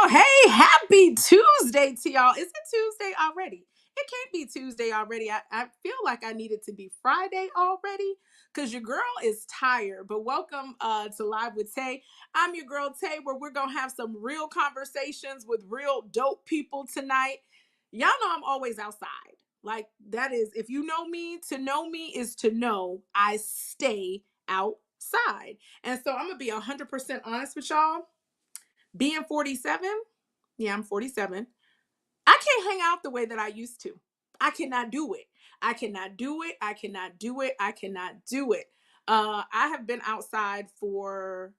Hey, happy Tuesday to y'all. Is it Tuesday already? It can't be Tuesday already. I feel like I need it to be Friday already because your girl is tired. But welcome to Live with Tay. I'm your girl Tay, where we're going to have some real conversations with real dope people tonight. Y'all know I'm always outside. Like, that is, if you know me is to know I stay outside. And so I'm going to be 100% honest with y'all. Being 47, yeah, I'm 47. I can't hang out the way that I used to. I cannot do it. I cannot do it. I cannot do it. I cannot do it. I have been outside for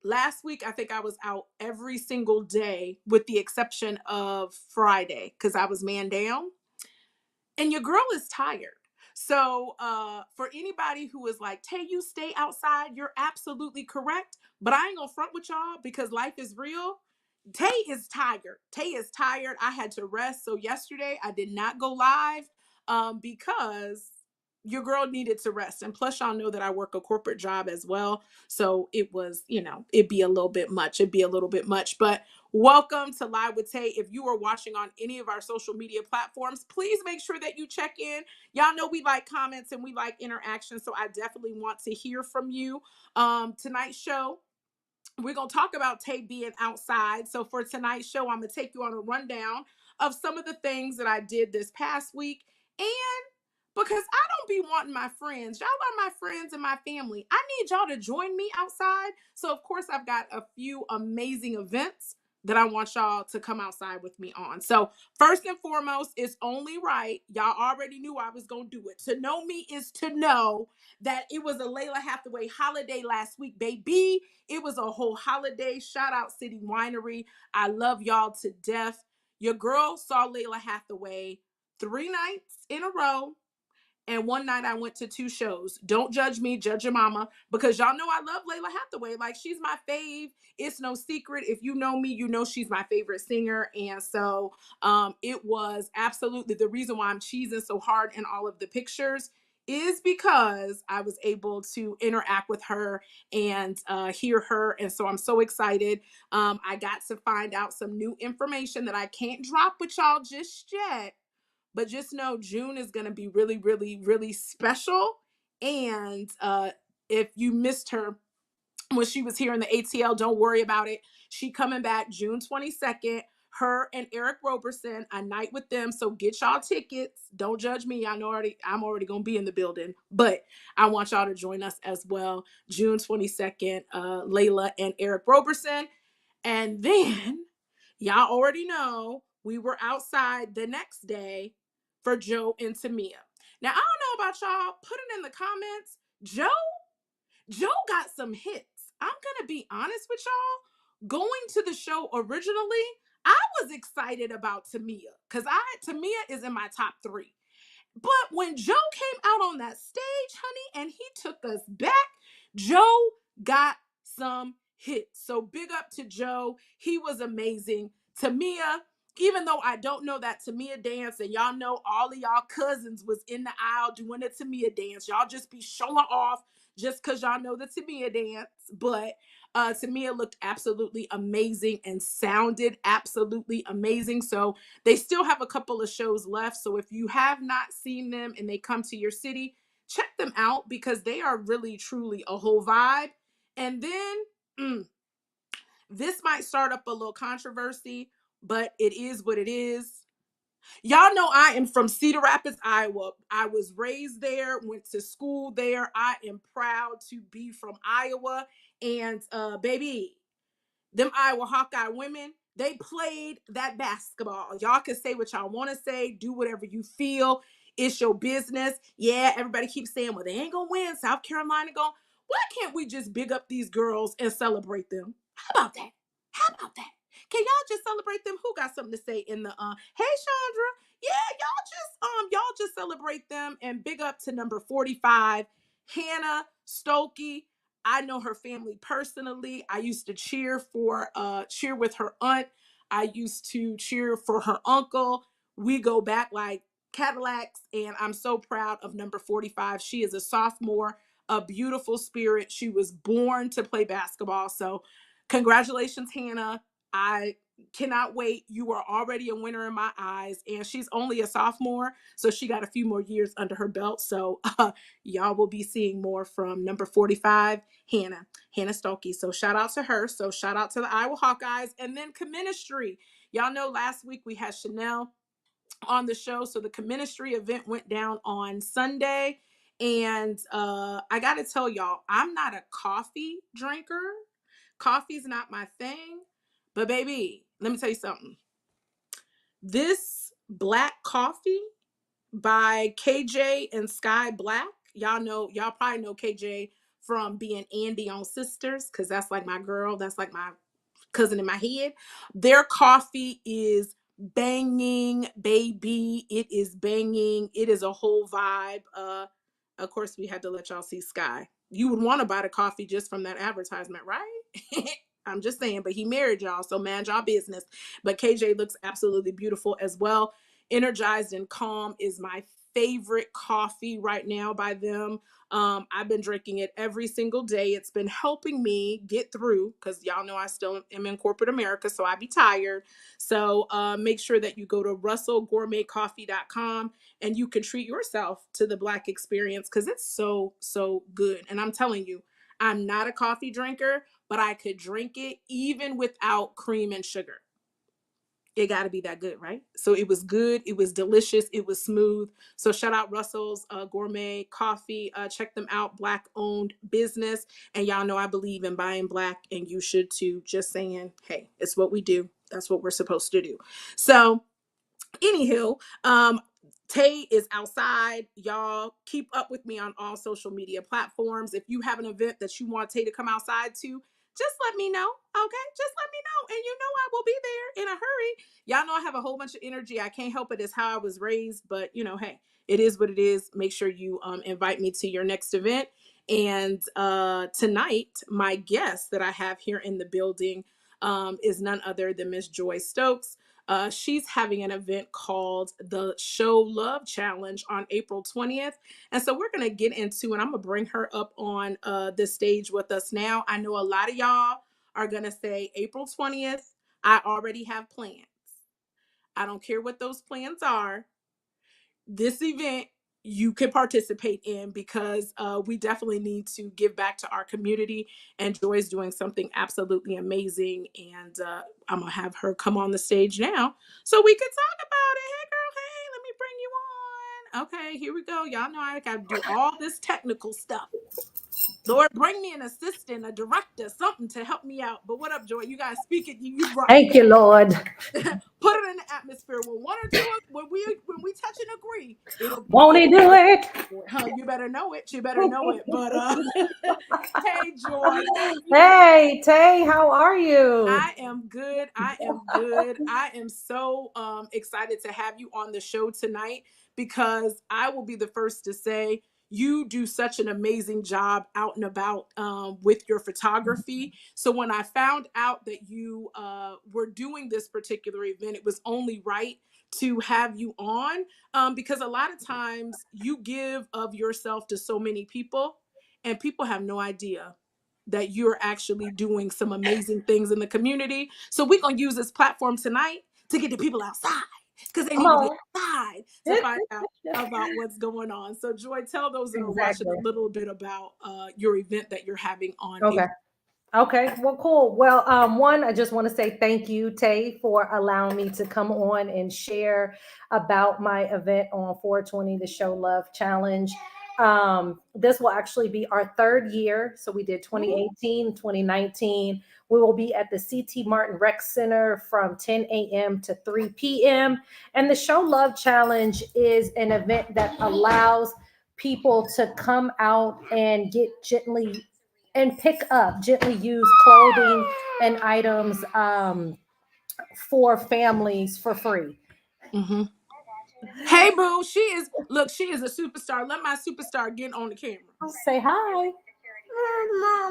last week. I think I was out every single day with the exception of Friday because I was man down. And your girl is tired. So for anybody who is like, Tay, you stay outside, you're absolutely correct. But I ain't gonna front with y'all because life is real. Tay is tired. Tay is tired. I had to rest. So yesterday I did not go live because your girl needed to rest. And plus, y'all know that I work a corporate job as well. So it was, it'd be a little bit much. It'd be a little bit much. But welcome to Live with Tay. If you are watching on any of our social media platforms, please make sure that you check in. Y'all know we like comments and we like interaction. So I definitely want to hear from you. Tonight's show, we're going to talk about Tay being outside. So for tonight's show, I'm going to take you on a rundown of some of the things that I did this past week. And because I don't be wanting my friends, y'all are my friends and my family, I need y'all to join me outside. So of course, I've got a few amazing events that I want y'all to come outside with me on. So first and foremost, it's only right. Y'all already knew I was going to do it. To know me is to know that it was a Layla Hathaway holiday last week, baby. It was a whole holiday. Shout out City Winery. I love y'all to death. Your girl saw Layla Hathaway 3 nights in a row. And one night I went to 2 shows. Don't judge me, judge your mama, because y'all know I love Layla Hathaway. Like, she's my fave. It's no secret. If you know me, you know she's my favorite singer. And so it was absolutely the reason why I'm cheesing so hard in all of the pictures is because I was able to interact with her and hear her. And so I'm so excited. I got to find out some new information that I can't drop with y'all just yet. But just know June is going to be really, really, really special. And if you missed her when she was here in the ATL, don't worry about it. She coming back June 22nd. Her and Eric Roberson, a night with them. So get y'all tickets. Don't judge me. I'm already going to be in the building. But I want y'all to join us as well. June 22nd, Layla and Eric Roberson. And then y'all already know we were outside the next day for Joe and Tamia. Now, I don't know about y'all. Put it in the comments. Joe got some hits. I'm going to be honest with y'all. Going to the show originally, I was excited about Tamia because Tamia is in my top 3. But when Joe came out on that stage, honey, and he took us back, Joe got some hits. So big up to Joe. He was amazing. Tamia, even though I don't know that Tamia dance, and y'all know all of y'all cousins was in the aisle doing the Tamia dance. Y'all just be showing off just because y'all know the Tamia dance. But Tamia looked absolutely amazing and sounded absolutely amazing. So they still have a couple of shows left. So if you have not seen them and they come to your city, check them out because they are really, truly a whole vibe. And then this might start up a little controversy, but it is what it is. Y'all know I am from Cedar Rapids, Iowa. I was raised there, went to school there. I am proud to be from Iowa. And baby, them Iowa Hawkeye women, they played that basketball. Y'all can say what y'all want to say, do whatever you feel. It's your business. Yeah, everybody keeps saying, well, they ain't gonna win. South Carolina going. Why can't we just big up these girls and celebrate them? How about that? How about that? Can y'all just celebrate them? Who got something to say in the hey Chandra? Yeah, y'all just celebrate them and big up to number 45, Hannah Stokes. I know her family personally. I used to cheer with her aunt. I used to cheer for her uncle. We go back like Cadillacs, and I'm so proud of number 45. She is a sophomore, a beautiful spirit. She was born to play basketball. So congratulations, Hannah. I cannot wait. You are already a winner in my eyes. And she's only a sophomore, so she got a few more years under her belt. So y'all will be seeing more from number 45, Hannah Stokes. So shout out to her. So shout out to the Iowa Hawkeyes. And then Comministry. Y'all know last week we had Chanel on the show. So the Comministry event went down on Sunday. And I got to tell y'all, I'm not a coffee drinker. Coffee's not my thing. But baby, let me tell you something. This black coffee by KJ and Sky Black, y'all probably know KJ from being Andy on Sisters, because that's like my girl. That's like my cousin in my head. Their coffee is banging, baby. It is banging. It is a whole vibe. Of course, we had to let y'all see Sky. You would want to buy the coffee just from that advertisement, right? I'm just saying, but he married y'all, so mind y'all business. But KJ looks absolutely beautiful as well. Energized and Calm is my favorite coffee right now by them. I've been drinking it every single day. It's been helping me get through, because y'all know I still am in corporate America, so I be tired. So make sure that you go to russellgourmetcoffee.com and you can treat yourself to the Black experience, because it's so, so good. And I'm telling you, I'm not a coffee drinker, but I could drink it even without cream and sugar. It got to be that good, right? So it was good. It was delicious. It was smooth. So shout out Russell's Gourmet Coffee. Check them out. Black owned business. And y'all know I believe in buying Black, and you should too. Just saying, hey, it's what we do. That's what we're supposed to do. So anywho, Tay is outside. Y'all keep up with me on all social media platforms. If you have an event that you want Tay to come outside to, just let me know. Okay, just let me know, and you know I will be there in a hurry. Y'all know I have a whole bunch of energy. I can't help it. It's how I was raised, but hey, it is what it is. Make sure you invite me to your next event. And tonight, my guest that I have here in the building is none other than Miss Joi Stokes. She's having an event called the Show Love Challenge on April 20th. And so we're going to get into, and I'm going to bring her up on the stage with us now. I know a lot of y'all are going to say April 20th. I already have plans. I don't care what those plans are. This event you can participate in, because we definitely need to give back to our community, and Joy's doing something absolutely amazing. And I'm gonna have her come on the stage now so we can talk about it. Hey girl, hey, let me bring you on. Okay, here we go. Y'all know I gotta do all this technical stuff. Lord, bring me an assistant, a director, something to help me out. But what up, Joy? You guys speak it. You rock. Thank you, Lord. Put it in the atmosphere. When one or two, when we touch and agree, it'll be Won't good. he do it? Huh, you better know it. You better know it. But hey, Joy, thank you. Hey, Tay, how are you? I am good. I am good. I am so excited to have you on the show tonight, because I will be the first to say you do such an amazing job out and about with your photography. So when I found out that you were doing this particular event, it was only right to have you on, because a lot of times you give of yourself to so many people, and people have no idea that you're actually doing some amazing things in the community. So we're going to use this platform tonight to get the people outside, because they Come need to be on. outside to find out about what's going on. So Joy, tell those that are watching Exactly. a little bit about your event that you're having on Okay. April. Okay, well, cool. Well, one, I just want to say thank you, Tay, for allowing me to come on and share about my event on 420, the Show Love Challenge. This will actually be our third year. So we did 2018, 2019. We will be at the CT Martin Rec Center from 10 a.m. to 3 p.m. And the Show Love Challenge is an event that allows people to come out and get gently and pick up gently used clothing and items for families for free. Mm-hmm. Hey, boo, she is a superstar. Let my superstar get on the camera. Say hi.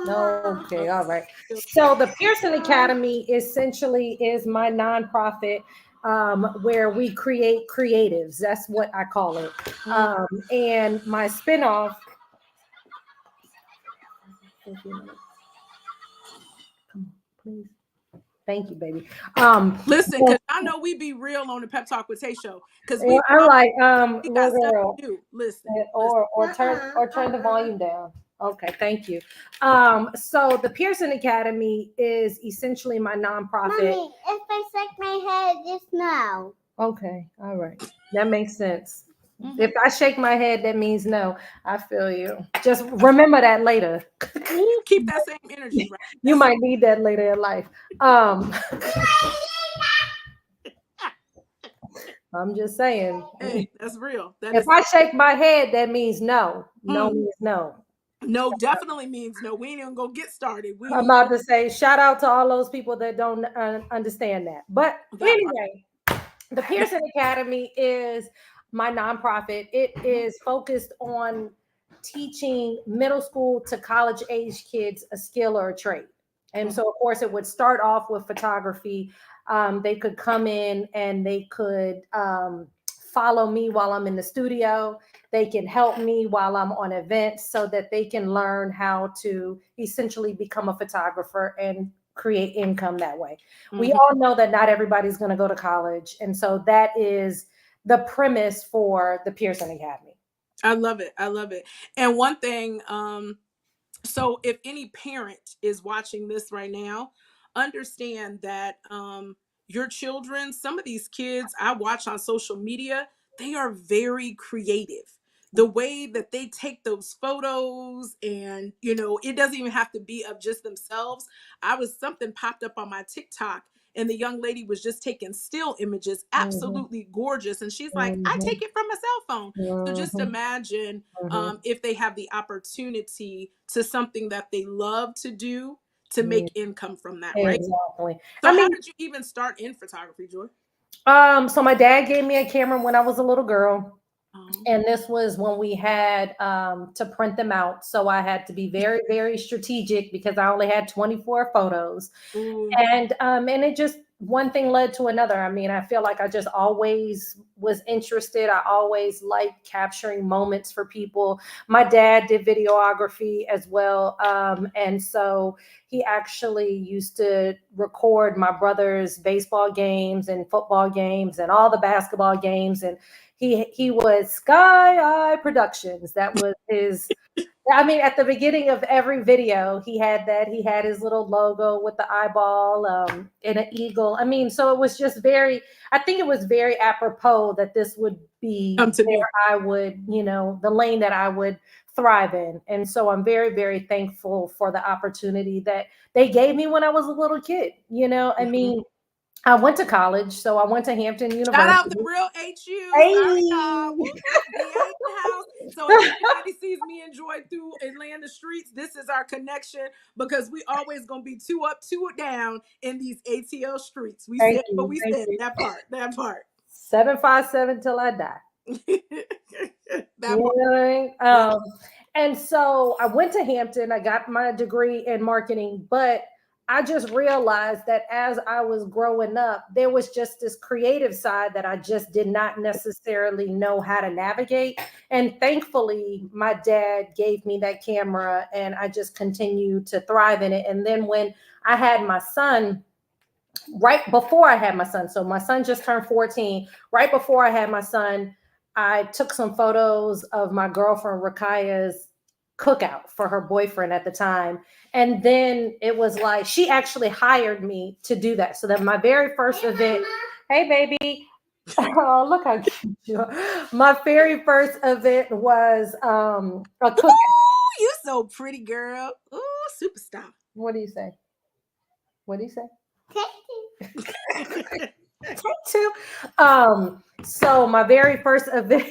Okay, all right. Okay. So the Pearson Academy essentially is my nonprofit where we create creatives. That's what I call it. And my spinoff. Come on, please. Thank you, baby. Listen, because I know we be real on the Pep Talk with Tay show. Because we I'm grown, like, we got little stuff girl, to do. Listen, listen. or turn the volume down. Okay, thank you. So the Pearson Academy is essentially my nonprofit. Mommy, if I shake my head, just no. Okay, all right, that makes sense. Mhm. If I shake my head, that means no. I feel you. Just remember that later. Ooh, keep that same energy, right? You might need that later in life. I'm just saying. Hey, that's real. That If is I shake my head, that means no. No mm, means no. no, definitely means no. We ain't even gonna get started. I'm about to say shout out to all those people that don't understand that. But that part. anyway, the Pearson Academy is my nonprofit. It is focused on teaching middle school to college age kids a skill or a trade. And so, of course, it would start off with photography. They could come in and they could follow me while I'm in the studio. They can help me while I'm on events so that they can learn how to essentially become a photographer and create income that way. We all know that not everybody's going to go to college. And so that is the premise for the Pearson Academy. I love it. I love it. And one thing, so if any parent is watching this right now, understand that your children, some of these kids I watch on social media, they are very creative. The way that they take those photos, and it doesn't even have to be of just themselves. Something popped up on my TikTok, and the young lady was just taking still images, Mhm, absolutely gorgeous, and she's like, I mhm, take it from a cell phone. So just mhm, imagine mhm, if they have the opportunity to something that they love to do to mhm. make income from that, right? Exactly. So I how mean, did you even start in photography, Joy? so my dad gave me a camera when I was a little girl. Um, And this was when we had to print them out. So I had to be very, very strategic because I only had 24 photos. ooh, And it just one thing led to another. I mean, I feel like I just always was interested. I always liked capturing moments for people. My dad did videography as well. And so he actually used to record my brother's baseball games and football games and all the basketball games. And he was Sky Eye Productions. That was his. I mean, at the beginning of every video, he had that. He had his little logo with the eyeball and an eagle. I mean, so it was just very. I think it was very apropos that this would be come to where be. I would, the lane that I would thrive in. And so I'm very, very thankful for the opportunity that they gave me when I was a little kid. I Mhm. mean, I went to college, so I went to Hampton Shout out the University. real HU. Sorry, Hey. y'all. Whoop, whoop. DA in the house. So if anybody sees me and Joy through Atlanta streets, this is our connection, because we always gonna be two up, two down in these ATL streets. We Thank said what you. we Thank said. you. That part. That part. 757 till I die. You That know part. what I mean? That And so I went to Hampton. I got my degree in marketing, but I just realized that as I was growing up, there was just this creative side that I just did not necessarily know how to navigate. And thankfully, my dad gave me that camera and I just continued to thrive in it. And then when I had my son, right before I had my son, so my son just turned 14, right before I had my son, I took some photos of my girlfriend Rakaya's cookout for her boyfriend at the time. And then it was like she actually hired me to do that. So that my very first event, hey baby, oh look how cute you are. My very first event was a Ooh, cookout. you so pretty, girl. Ooh, superstar. What do you say? What do you say? Take Too. So my very first event,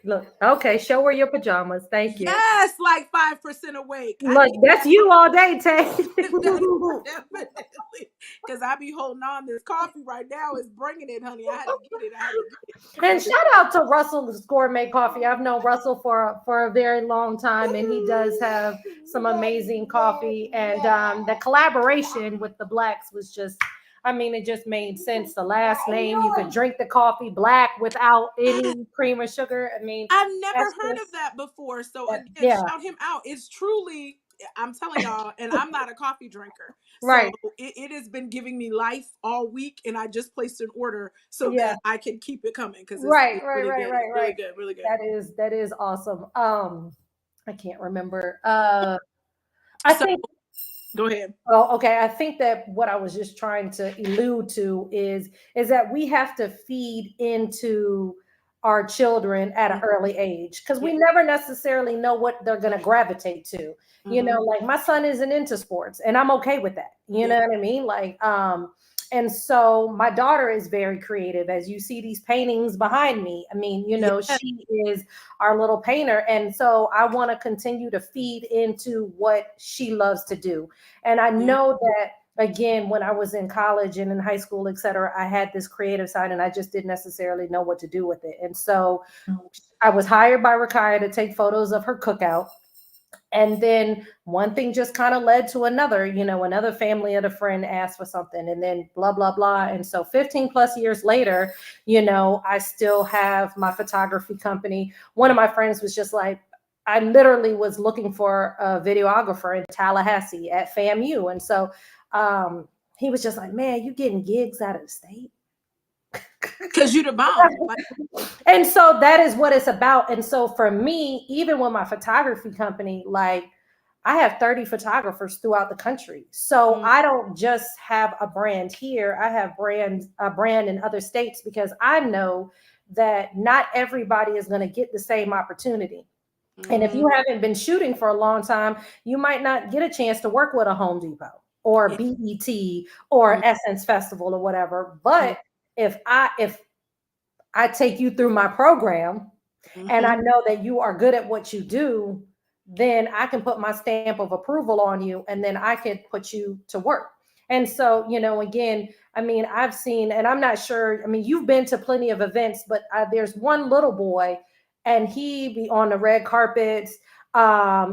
look, okay, show her your pajamas. Thank you. Yes, like 5% awake. I Look, need that's you all day, Tay. that definitely, because I be holding on. This coffee right now is bringing it, honey. I had to get it. I had to get And shout out to Russell's Gourmet Coffee. I've known Russell for a very long time, and he does have some amazing coffee. And the collaboration with the Blacks was just, I mean, it just made sense. The last name, you could drink the coffee black without it. any cream or sugar. I mean, I've never that's heard of just that before. So that, again, yeah. shout him out. It's truly I'm telling y'all, and I'm not a coffee drinker. Right. So it has been giving me life all week, and I just placed an order so Yeah. that I can keep it coming because Right, it's right, really right, good. right, Really right. good, really good. That is awesome. I can't remember. I So think go ahead. Oh, okay. I think that what I was just trying to allude to is that we have to feed into our children at an early age because we Yeah. never necessarily know what they're going to gravitate to. You know, like my son isn't into sports, and I'm okay with that. You Yeah. know what I mean? Like, and so my daughter is very creative. As you see these paintings behind me, I mean, you know, Yeah. she is our little painter, and so I want to continue to feed into what she loves to do. And I Yeah. know that again, when I was in college and in high school, et cetera, I had this creative side and I just didn't necessarily know what to do with it. And so I was hired by Rakaya to take photos of her cookout. And then one thing just kind of led to another, you know, another family of a friend asked for something and then blah, blah, blah. And so 15 plus years later, you know, I still have my photography company. One of my friends was just like, I literally was looking for a videographer in Tallahassee at FAMU. And so he was just like, man, you getting gigs out of the state? Because you the bomb. Like, And so that is what it's about. And so for me, even with my photography company, like I have 30 photographers throughout the country. So I don't just have a brand here. I have a brand in other states because I know that not everybody is going to get the same opportunity. And if you haven't been shooting for a long time, you might not get a chance to work with a Home Depot or yeah. BET or Essence Festival or whatever. But if I take you through my program and I know that you are good at what you do, then I can put my stamp of approval on you and then I can put you to work. And so, you know, again, I mean, I've seen, and I'm not sure, I mean, you've been to plenty of events, but there's one little boy and he be on the red carpets.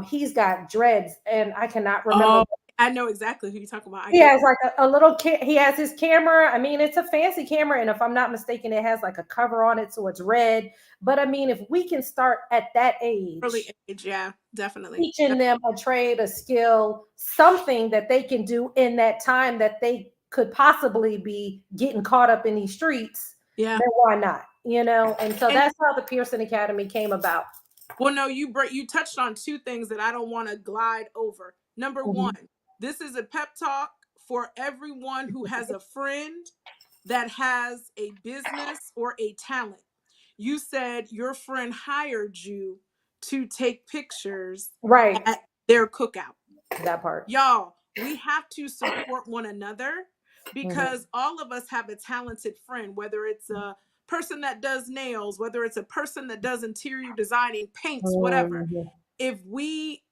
He's got dreads and I cannot remember. Oh, I know exactly who you're talking about. I He can't. has like a little kid. He has his camera. I mean, it's a fancy camera. And if I'm not mistaken, it has like a cover on it. So it's red. But I mean, if we can start at that Early age, age, yeah, definitely. teaching them a trade, a skill, something that they can do in that time that they could possibly be getting caught up in these streets, Yeah. then why not? You know? And so And that's how the Pearson Academy came about. well, no, you touched on two things that I don't want to glide over. Number Mhm. one, this is a pep talk for everyone who has a friend that has a business or a talent. You said your friend hired you to take pictures Right. at their cookout. That part. Y'all, we have to support one another Mhm. because all of us have a talented friend, whether it's a person that does nails, whether it's a person that does interior designing, paints, whatever. Mhm.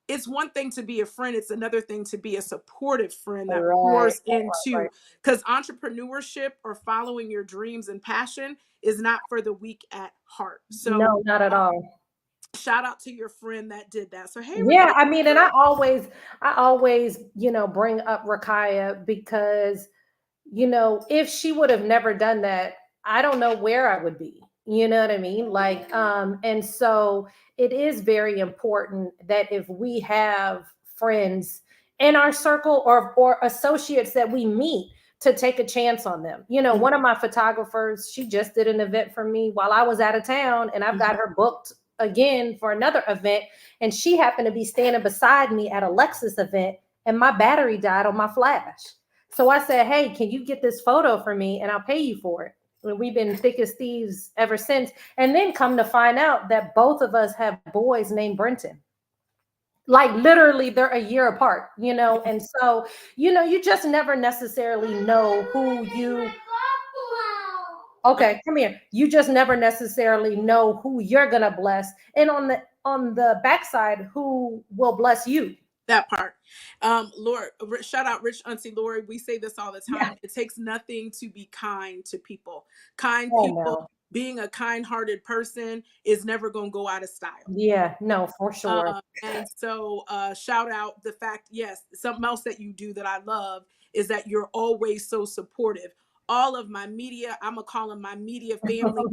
It's one thing to be a friend, it's another thing to be a supportive friend that Right. pours Right. into, because entrepreneurship or following your dreams and passion is not for the weak at heart. So No, not at all. shout out to your friend that did that. So hey, Yeah, Rakaya, I mean, and I always, you know, bring up Rakaya because, you know, if she would have never done that, I don't know where I would be. You know what I mean? Like, and so it is very important that if we have friends in our circle or associates that we meet to take a chance on them. You know, one of my photographers, she just did an event for me while I was out of town, and I've got her booked again for another event. And she happened to be standing beside me at a Lexus event, and my battery died on my flash. So I said, hey, can you get this photo for me and I'll pay you for it? And we've been thick as thieves ever since. And then come to find out that both of us have boys named Brenton. Like literally, they're a year apart, you know? And so, you know, you just never necessarily know who you. Okay, come here. You just never necessarily know who you're gonna bless. And on the backside, who will bless you. that part. Lord, shout out Rich Auntie Lori. We say this all the Yeah. time. It takes nothing to be kind to people. Kind Oh people, no. being a kind-hearted person is never going to go out of style. Yeah, no, for sure. And so shout out the fact, yes, something else that you do that I love is that you're always so supportive. All of my media, I'm going to call them my media family,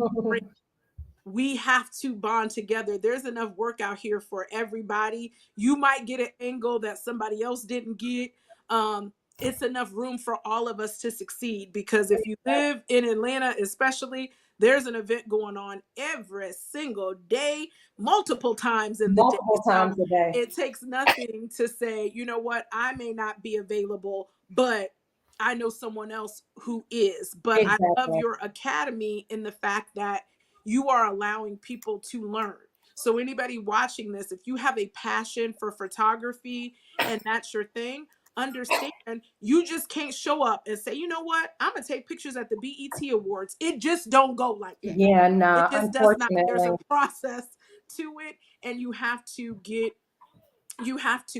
we have to bond together. There's enough work out here for everybody. You might get an angle that somebody else didn't get. It's enough room for all of us to succeed, because if you live in Atlanta, especially, there's an event going on every single day, multiple times in the day. Multiple So times a day. it takes nothing to say, you know what, I may not be available, but I know someone else who is. But I love Exactly. your academy in the fact that you are allowing people to learn. So anybody watching this, if you have a passion for photography and that's your thing, understand you just can't show up and say, you know what, I'm gonna take pictures at the BET Awards. It just don't go like that. Yeah, It nah, just does not. There's unfortunately. a process to it, and you have to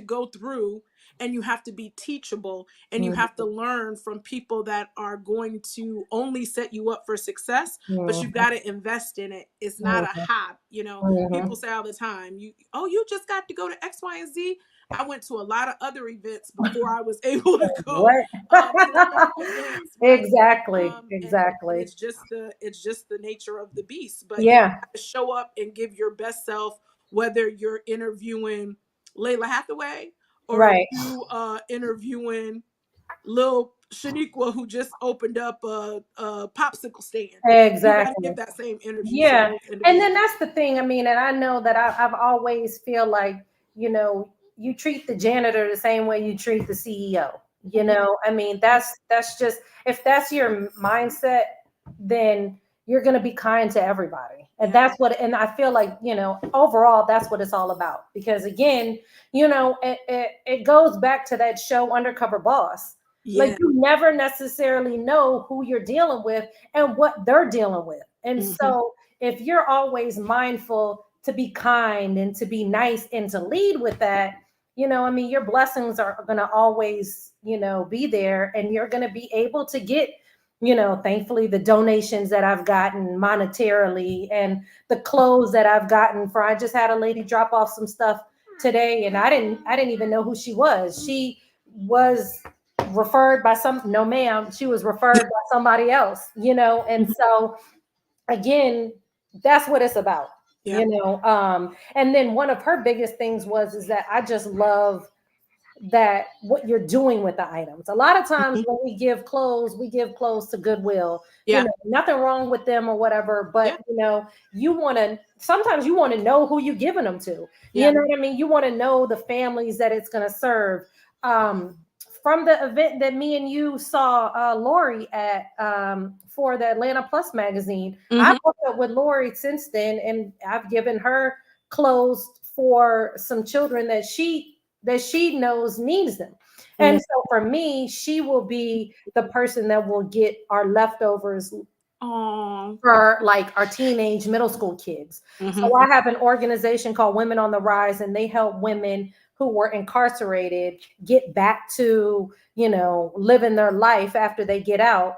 go through, and you have to be teachable, and you have to learn from people that are going to only set you up for success, but you Mm-hmm. got to invest in it. It's not a hop. People say all the time, you just got to go to X, Y, and Z. I went to a lot of other events before I was able to go What? to certain events, right? Exactly. And Exactly. it's just the nature of the beast. But you Yeah. got to show up and give your best self, whether you're interviewing Layla Hathaway or Right. you interviewing Lil Shaniqua, who just opened up a popsicle stand. You got to Exactly. give that same energy to Yeah. those And individuals. then that's the thing. I mean, and I know that I've always feel like, you treat the janitor the same way you treat the CEO. I mean, that's just, if that's your mindset, then you're going to be kind to everybody. And Yeah. and I feel like, overall, that's what it's all about. Because again, it goes back to that show Undercover Boss. Like, Yeah. you never necessarily know who you're dealing with and what they're dealing with. And Hmm. so if you're always mindful to be kind and to be nice and to lead with that, I mean, your blessings are going to always, be there, and you're going to be able to get, thankfully, the donations that I've gotten monetarily and the clothes that I've gotten for. I just had a lady drop off some stuff today, and I didn't even know who she was. She was referred by no ma'am, she was referred by somebody else, and so again, that's what it's about. Yeah. And then one of her biggest things is that I just love that what you're doing with the items. A lot of times Mhm. when we give clothes to Goodwill, Yeah. nothing wrong with them or whatever, Yeah. but sometimes you want to know who you're giving them to. You Yeah. know what I mean? You want to know the families that it's going to serve. Um, from the event that me and you saw Lori at for the Atlanta Plus magazine, I've Hmm. hooked up with Lori since then, and I've given her clothes for some children that she knows needs them. And so for me, she will be the person that will get our leftovers Oh. for like our teenage middle school kids. So Hmm. I have an organization called Women on the Rise, and they help women who were incarcerated get back to, living their life after they get out.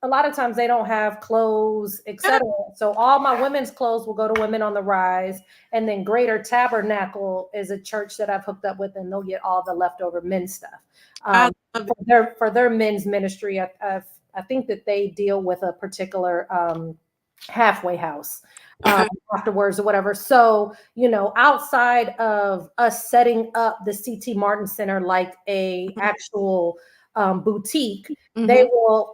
A lot of times they don't have clothes, etc. So all my women's clothes will go to Women on the Rise, and then Greater Tabernacle is a church that I've hooked up with, and they'll get all the leftover men's stuff I love it. for their men's ministry. I think that they deal with a particular halfway house Okay. afterwards or whatever. So, outside of us setting up the CT Martin Center like a actual boutique, Hmm.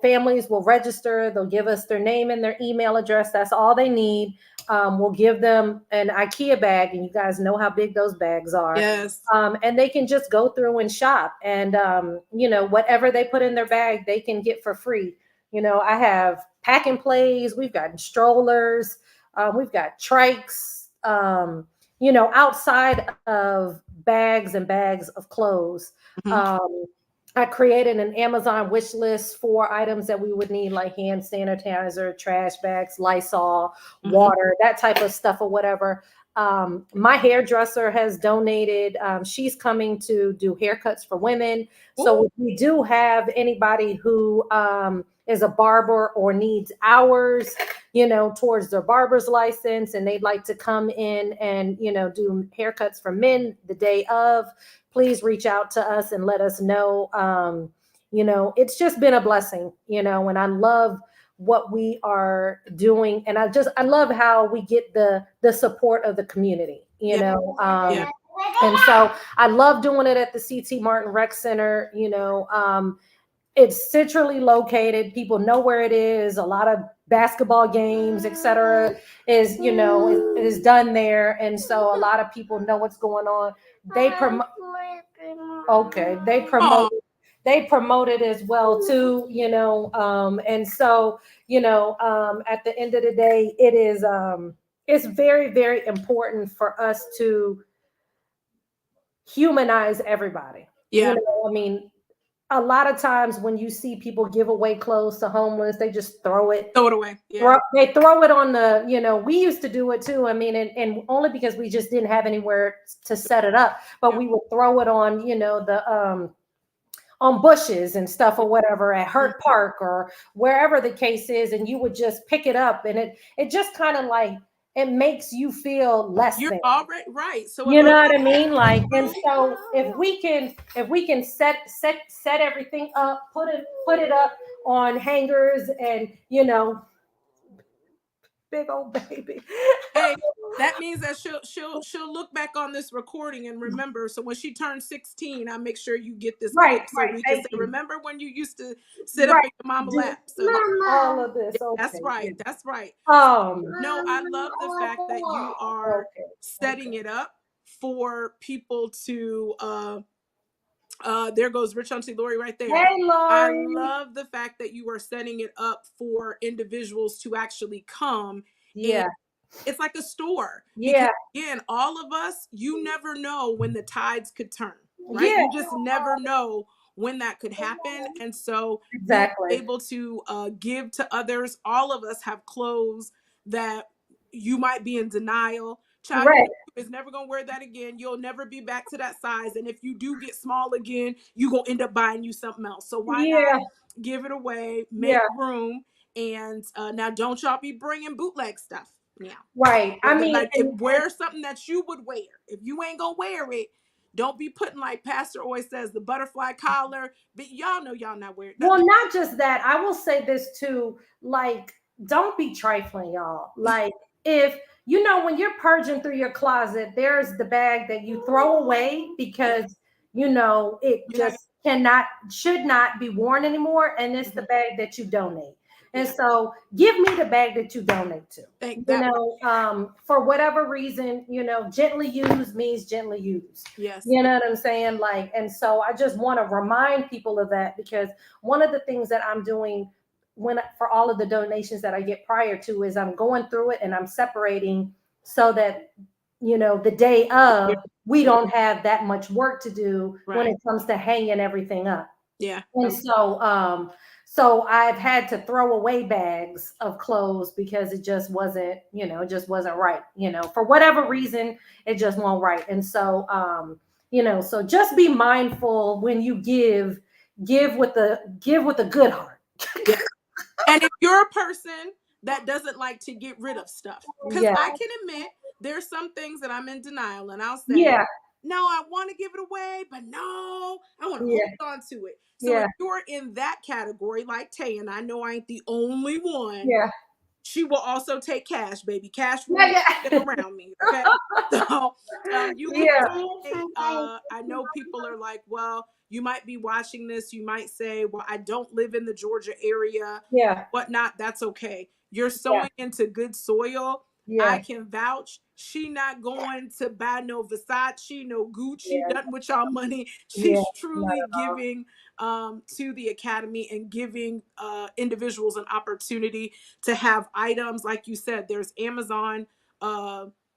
families will register. They'll give us their name and their email address. That's all they need. We'll give them an IKEA bag, and you guys know how big those bags are. Yes. And they can just go through and shop, and whatever they put in their bag, they can get for free. I have pack and plays. We've got strollers. We've got trikes. Outside of bags and bags of clothes. Hmm. Um, I created an Amazon wish list for items that we would need, like hand sanitizer, trash bags, Lysol, Hmm. water, that type of stuff or whatever. My hairdresser has donated. She's coming to do haircuts for women. So Ooh. if we do have anybody who is a barber or needs hours, towards their barber's license, and they'd like to come in and, do haircuts for men the day of, please reach out to us and let us know. It's just been a blessing, and I love what we are doing. And I love how we get the support of the community, you Yeah. know. Yeah. And so I love doing it at the CT Martin Rec Center, you know. It's centrally located. People know where it is. A lot of basketball games, etc., is, you know, is done there, and so a lot of people know what's going on. They promote. Okay, Oh, they promote it as well too, you know. And so, you know, at the end of the day, it is it's very, very important for us to humanize everybody. You yeah. know, I mean, a lot of times when you see people give away clothes to homeless, they just throw it. Throw it away. Yeah. They throw it on the, you know, we used to do it too. I mean, and only because we just didn't have anywhere to set it up, but Yeah. we would throw it on, you know, the on bushes and stuff or whatever at Hurt Park or wherever the case is, and you would just pick it up, and it just kind of like, it makes you feel less You're than. already right. So if You know I'm what I mean? Like, and so if we can set everything up, put it up on hangers, and, you know, big old baby. hey, that means that she'll look back on this recording and remember. So when she turns 16, I'll make sure you get this Right, clip so we can say, thank you. remember when you used to sit up Right. in your mama Do lap. So all of this. that's Okay. right. That's right. Um, No, I love the fact that you are okay. setting it up for people to there goes Rich Auntie Lori right there. Hey, I Lori. love the fact that you are setting it up for individuals to actually come, and Yeah. it's like a store, because Yeah. again, all of us, you never know when the tides could turn, right? Yeah. You just never know when that could happen. And so being Exactly. able to give to others, all of us have clothes that you might be in denial. Child, you Right. know, is never gonna wear that again. You'll never be back to that size. And if you do get small again, you gonna end up buying you something else. So why not Yeah. give it away, Yeah. make room, and now don't y'all be bringing bootleg stuff now. Right. I mean, Like, if wear something that you would wear. If you ain't gonna wear it, don't be putting, like Pastor always says, the butterfly collar. But y'all know y'all not wearing that. well, not just that. I will say this too. Like, don't be trifling, y'all. Like, if you know, when you're purging through your closet, there's the bag that you throw away because, you know, it You're not, just should not be worn anymore, and it's the bag that you donate. And yeah. so, give me the bag that you donate to. Thank You that. know, for whatever reason, you know, gently used means gently used. Yes. You know what I'm saying? Like, and so I just want to remind people of that, because one of the things that I'm doing for all of the donations that I get prior to is I'm going through it and I'm separating so that, you know, the day of, we don't have that much work to do when Right. it comes to hanging everything up. Yeah. And so I've had to throw away bags of clothes because it just wasn't, you know, it just wasn't right. You know, for whatever reason, it just won't right. And so, you know, so just be mindful when you give with a good heart. Yeah. And if you're a person that doesn't like to get rid of stuff, because Yeah. I can admit there's some things that I'm in denial, and I'll say, Yeah. no, I want to give it away, but no, I want to hold Yeah. on to it. So if Yeah. you're in that category, like Tay, and I know I ain't the only one, Yeah. she will also take cash, baby. Cash rules Yeah. get around me. Okay. So you can Yeah. donate. I know people are like, well, you might be watching this. You might say, well, I don't live in the Georgia area, Yeah. whatnot. That's okay. You're Yeah. sowing into good soil. I Yeah. can vouch. She not going to buy no Versace, no Gucci, Yeah. nothing with y'all money. Yeah. She's Not truly at all. giving to the academy and giving individuals an opportunity to have items. Like you said, there's Amazon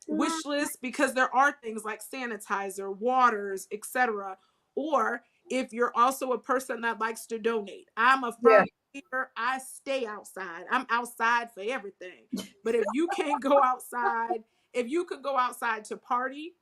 wish lists, because there are things like sanitizer, waters, etc. Or if you're also a person that likes to donate, I'm a Yeah. firm believer, I stay outside. I'm outside for everything. But if you can't go outside, if you could go outside to party,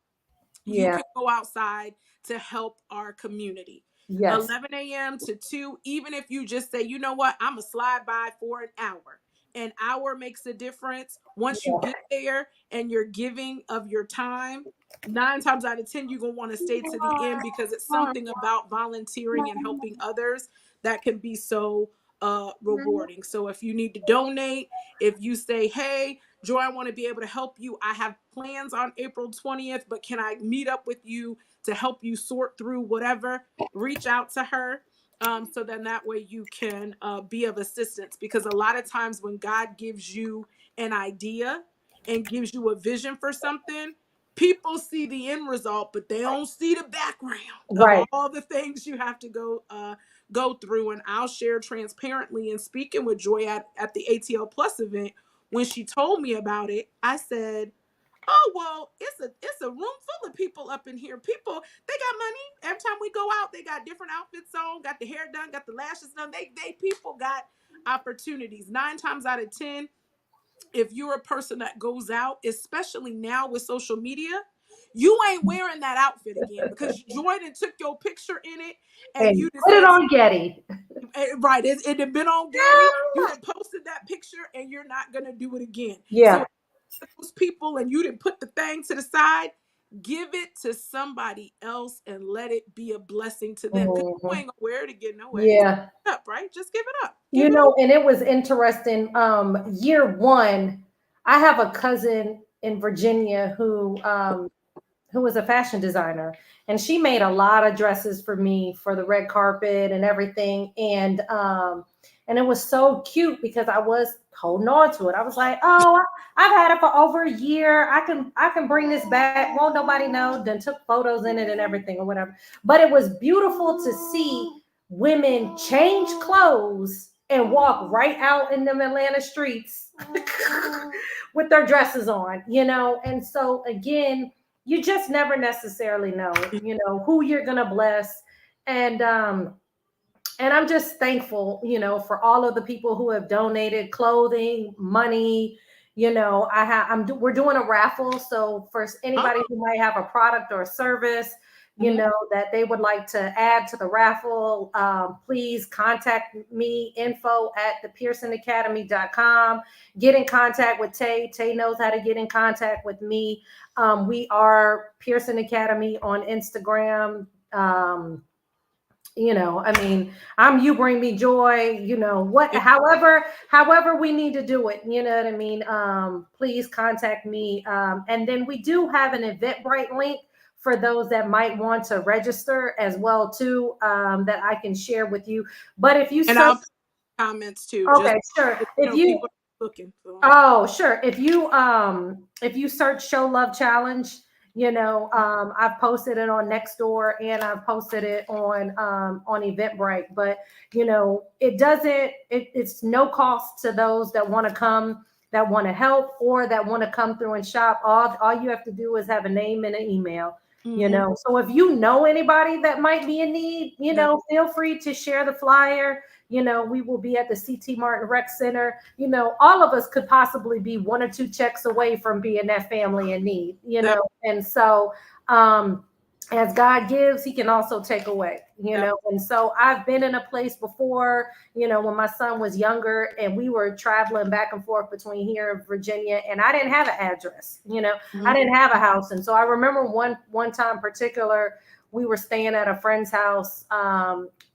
you Yeah. can go outside to help our community. Yes. 11 a.m. to 2, even if you just say, you know what, I'm going to slide by for an hour. An hour makes a difference. Once you Yeah. get there and you're giving of your time, 9 times out of 10, you're going to want to stay to the end, because it's something about volunteering and helping others that can be so rewarding. So if you need to donate, if you say, hey, Joy, I want to be able to help you. I have plans on April 20th, but can I meet up with you to help you sort through whatever? Reach out to her. So then that way you can be of assistance, because a lot of times when God gives you an idea and gives you a vision for something, people see the end result, but they don't see the background of Right. all the things you have to go through. And I'll share transparently, in speaking with Joy at the ATL Plus event, when she told me about it, I said, oh, well, it's a room full of people up in here. People, they got money. Every time we go out, they got different outfits on, got the hair done, got the lashes done. They people got opportunities. 9 times out of 10, if you're a person that goes out, especially now with social media, you ain't wearing that outfit again, because Jordan took your picture in it and And you just put it said, on Getty. right, it had been on Getty. You had posted that picture and you're not going to do it again. Yeah. So those people, and you didn't put the thing to the side, give it to somebody else and let it be a blessing to them, because you Mhm. ain't gonna wear it again. No way. Just Yeah. give it up, right? Just give it up. Give You it up. know, and it was interesting. Year one, I have a cousin in Virginia who was a fashion designer, and she made a lot of dresses for me for the red carpet and everything. And it was so cute because I was holding on to it. I was like, oh, I've had it for over a year. I can bring this back. Won't nobody know? Then took photos in it and everything or whatever. But it was beautiful to see women change clothes and walk right out in them Atlanta streets with their dresses on, And so again, you just never necessarily know, who you're gonna bless. And I'm just thankful, for all of the people who have donated clothing, money. We're doing a raffle. So for anybody Oh, who might have a product or a service, mhm. that they would like to add to the raffle, please contact me, info@thepearsonacademy.com. Get in contact with Tay. Tay knows how to get in contact with me. We are Pearson Academy on Instagram. I'm You Bring Me Joy, however we need to do it, you know what I mean? Please contact me. And then we do have an Eventbrite link for those that might want to register as well too, that I can share with you. But if you And search, I'll put comments too, just okay, sure. people are looking. So. Oh, sure. If you search Show Love Challenge, I've posted it on Nextdoor and I've posted it on Eventbrite. But it's no cost to those that want to come, that want to help, or that want to come through and shop. All you have to do is have a name and an email. Mhm. So if you know anybody that might be in need, Yeah. feel free to share the flyer. We will be at the CT Martin Rec Center. All of us could possibly be 1 or 2 checks away from being that family in need, That, and so as God gives, he can also take away, that, and so I've been in a place before, when my son was younger and we were traveling back and forth between here and Virginia, and I didn't have an address, I mhm. didn't have a house. And so I remember one time in particular, we were staying at a friend's house,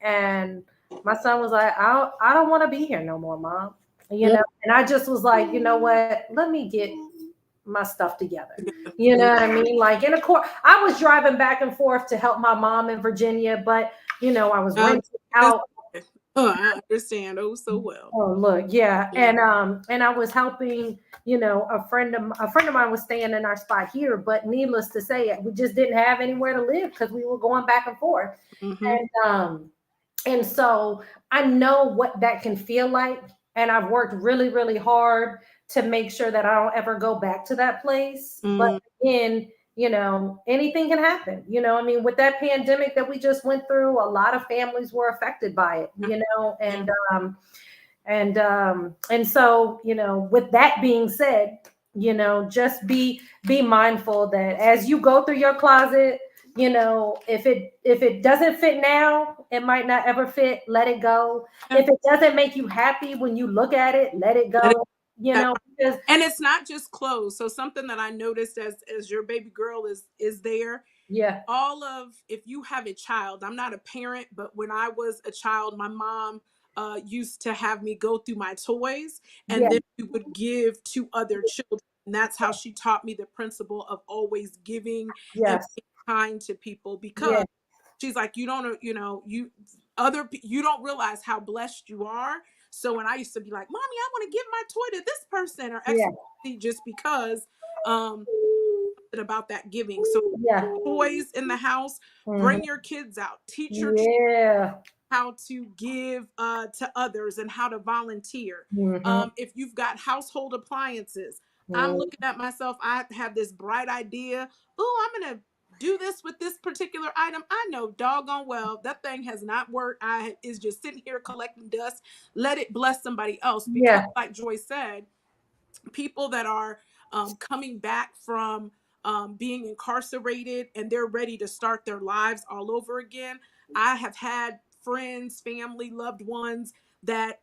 and my son was like, I don't want to be here no more, Mom. And I just was like, you know what? Let me get my stuff together. You know what I mean? Like, and of course, I was driving back and forth to help my mom in Virginia, but I was Uh, renting out. oh, I understand. Oh, so well. Oh, look, yeah. Yeah. And I was helping, a friend of mine was staying in our spot here, but needless to say, we just didn't have anywhere to live because we were going back and forth. Hmm. And so I know what that can feel like. And I've worked really, really hard to make sure that I don't ever go back to that place. But Mm. again, anything can happen. I mean, with that pandemic that we just went through, a lot of families were affected by it, Yeah. and so, with that being said, just be mindful that as you go through your closet, if it doesn't fit now, it might not ever fit. Let it go. Yeah. If it doesn't make you happy when you look at it, let it Let it- go. Because And it's not just clothes. So something that I noticed as your baby girl is there, yeah, all of, if you have a child, I'm not a parent, but when I was a child, my mom used to have me go through my toys, and Yeah. then we would give to other children. And that's how she taught me the principle of always giving and Yes. being kind to people, Yeah. because she's like, you don't, you don't realize how blessed you are. So when I used to be like, mommy, I want to give my toy to this person or X, Yeah. just because, about that giving. So Yeah. toys in the house, Mhm. bring your kids out, teach your Yeah. how to give to others and how to volunteer. Mhm. If you've got household appliances, I'm Mhm. looking at myself, I have this bright idea. Oh, I'm going to do this with this particular item. I know doggone well that thing has not worked. I is just sitting here collecting dust. Let it bless somebody else, because Yeah. like Joy said, people that are coming back from being incarcerated and they're ready to start their lives all over again. I have had friends, family, loved ones that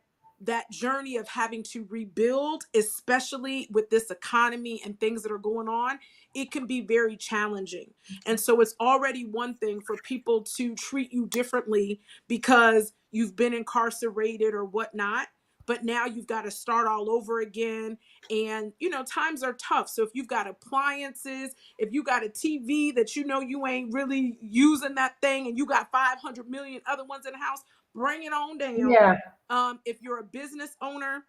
journey of having to rebuild, especially with this economy and things that are going on, it can be very challenging. And so it's already one thing for people to treat you differently because you've been incarcerated or whatnot, but now you've got to start all over again. And times are tough. So if you've got appliances, if you got a TV that you ain't really using that thing, and you got 500 million other ones in the house, bring it on down. Yeah. If you're a business owner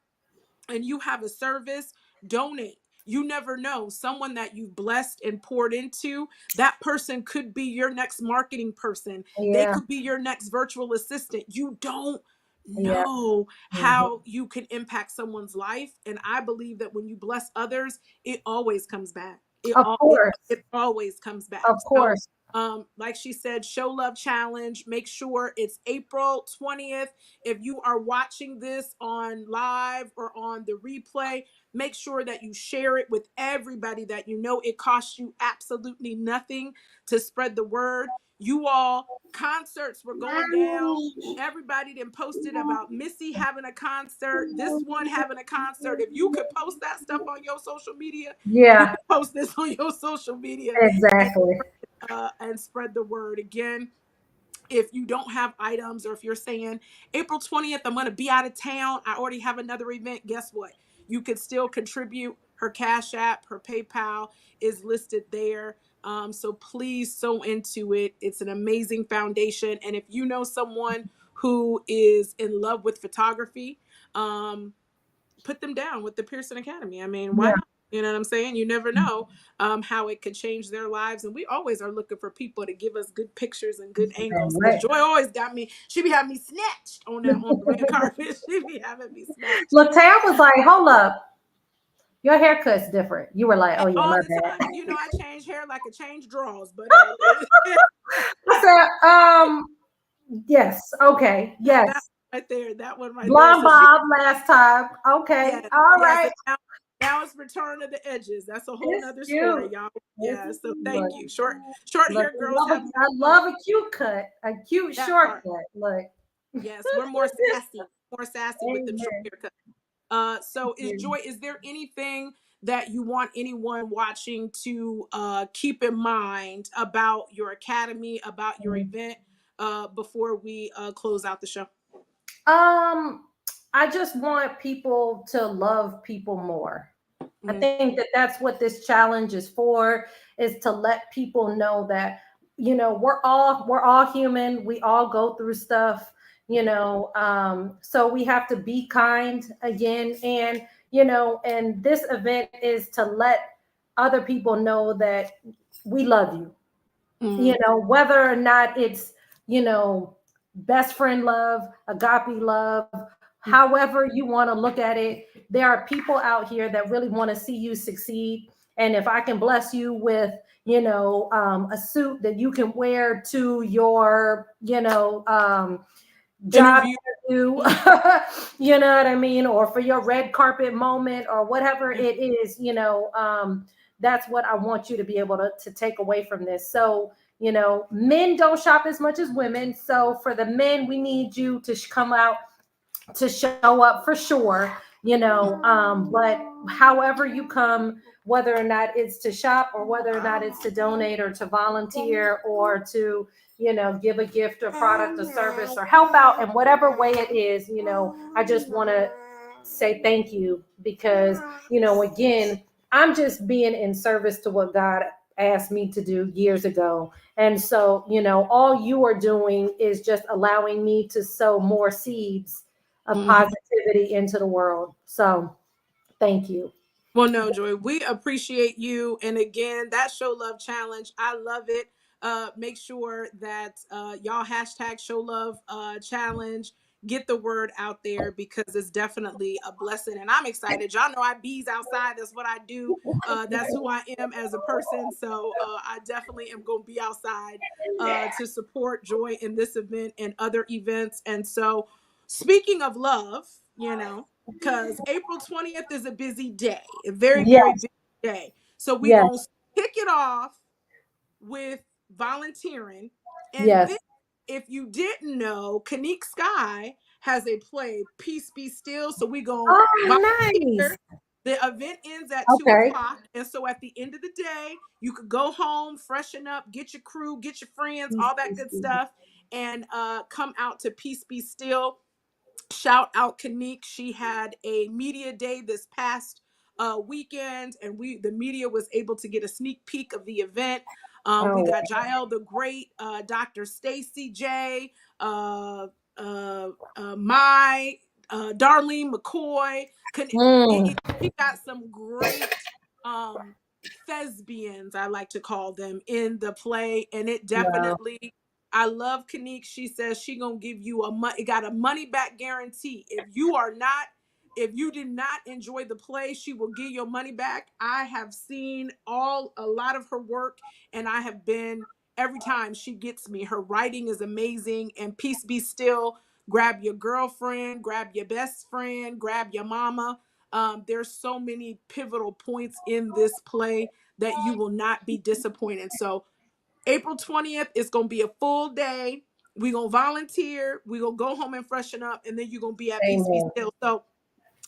and you have a service, donate. You never know, someone that you've blessed and poured into, that person could be your next marketing person. They Yeah. could be your next virtual assistant. You don't Yeah. know Mhm. how you can impact someone's life. And I believe that when you bless others, it always comes back. It, Of all, it, course. it always comes back. Of So course. like she said, Show Love Challenge. Make sure it's April 20th. If you are watching this on live or on the replay, make sure that you share it with everybody that you know. It costs you absolutely nothing to spread the word. You all, concerts were going down. Everybody then posted about Missy having a concert, this one having a concert. If you could post that stuff on your social media, you Yeah. can post this on your social media Exactly. and spread the word. Again, if you don't have items, or if you're saying April 20th, I'm going to be out of town, I already have another event, guess what? You could still contribute. Her Cash App, her PayPal is listed there. So please sow into it. It's an amazing foundation. And if you know someone who is in love with photography, put them down with the Pearson Academy. I mean, why Yeah. not? You know what I'm saying? You never know how it could change their lives. And we always are looking for people to give us good pictures and good angles. Because Right. Joy always got me, she be having me snatched on the red carpet. She be having me snatched. Look, Tam was like, hold up. Your haircut's different. You were like, oh, yeah, All my the time. bad. I change hair like a change drawers. But I said, yes. Okay. that Yes. right there, that one right there. Blonde So she, Bob last time. Okay. yes, All yes. right. And now it's return of the edges. That's a whole It's nother story, cute. y'all. It's Yeah. So look, thank you. Short look. hair girls have more I fun. love a cute cut, a cute That part. shortcut. Look. Yes, we're more sassy with them short Amen. haircuts. So is there anything that you want anyone watching to keep in mind about your academy, about your event, before we close out the show? I just want people to love people more. I Mm-hmm. think that that's what this challenge is for, is to let people know that, we're all human. We all go through stuff, so we have to be kind again. And, and this event is to let other people know that we love you, Mm-hmm. whether or not it's, best friend love, agape love, however you want to look at it. There are people out here that really want to see you succeed. And if I can bless you with, a suit that you can wear to your, job Interview. interview, you know what I mean? Or for your red carpet moment or whatever it is, that's what I want you to be able to take away from this. So, men don't shop as much as women. So for the men, we need you to come out to show up for sure. but however you come, whether or not it's to shop or whether or not it's to donate or to volunteer or to, give a gift or product or service or help out in whatever way it is, I just want to say thank you because, again, I'm just being in service to what God asked me to do years ago. And so, all you are doing is just allowing me to sow more seeds of positivity into the world. So thank you. Well, no, Joy, we appreciate you. And again, that Show Love Challenge, I love it. Make sure that y'all hashtag Show Love Challenge, get the word out there because it's definitely a blessing. And I'm excited. Y'all know I bees outside. That's what I do. That's who I am as a person. So I definitely am going to be outside to support Joy in this event and other events. And so, speaking of love, because April 20th is a busy day, a very, very Yes, busy day. So we're yes, going to kick it off with volunteering. And yes. then, if you didn't know, Kanique Sky has a play, Peace Be Still. So we're going to Oh, nice. volunteer. The event ends at 2 Okay. o'clock. And so at the end of the day, you could go home, freshen up, get your crew, get your friends, all that good stuff, and come out to Peace Be Still. Shout out Kanique. She had a media day this past weekend, and the media was able to get a sneak peek of the event. We Oh, got Jael the Great, Dr. Stacy J, uh, my Darlene McCoy. mm, She got some great thespians, I like to call them, in the play, and it wow. definitely. I love Kanique. She says she gonna give you got a money back guarantee. If you did not enjoy the play, she will give your money back. I have seen a lot of her work, and I have been every time she gets me. Her writing is amazing. And Peace Be Still. Grab your girlfriend, grab your best friend, grab your mama. There's so many pivotal points in this play that you will not be disappointed. So April 20th is going to be a full day. We're going to volunteer. We're going to go home and freshen up. And then you're going to be at Peace Be Amen. Still. So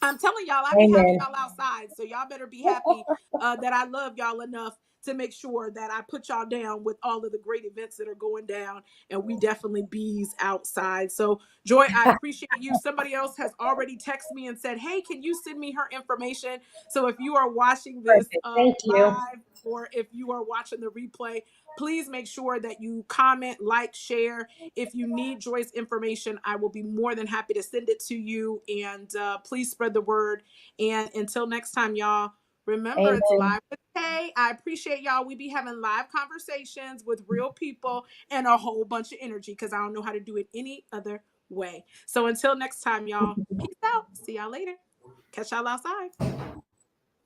I'm telling y'all, I be having Amen. y'all outside. So y'all better be happy that I love y'all enough to make sure that I put y'all down with all of the great events that are going down. And we definitely bees outside. So Joy, I appreciate you. Somebody else has already texted me and said, hey, can you send me her information? So if you are watching this Perfect. Thank you. live, or if you are watching the replay, please make sure that you comment, like, share. If you need Joy's information, I will be more than happy to send it to you. And please spread the word. And until next time, y'all, remember it's Amen. live with Tay. I appreciate y'all. We be having live conversations with real people and a whole bunch of energy because I don't know how to do it any other way. So until next time, y'all, peace out. See y'all later. Catch y'all outside.